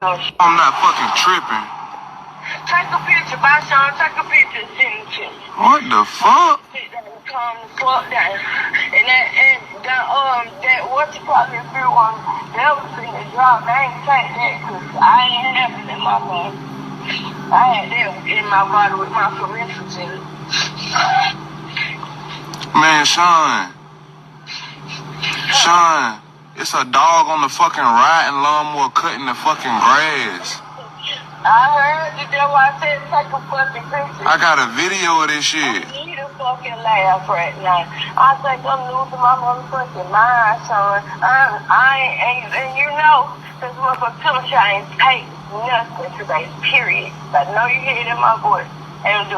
I'm not fucking tripping. Take a picture, by Sean. Take a picture and send it to me. What the fuck? Calm the fuck down. That what you call it, few on that was in the drop. I ain't take that because I ain't have it in my body. I had that in my body with my forensics in it. Man, Sean, it's a dog on the fucking riding lawnmower cutting the fucking grass. I heard you. That's why I said take a fucking picture. I got a video of this shit. I need a fucking laugh right now. I think I'm losing my motherfucking mind, son. And you know, this motherfucker Philip ain't take nothing today, period. I know you hear it in my voice. And I'm doing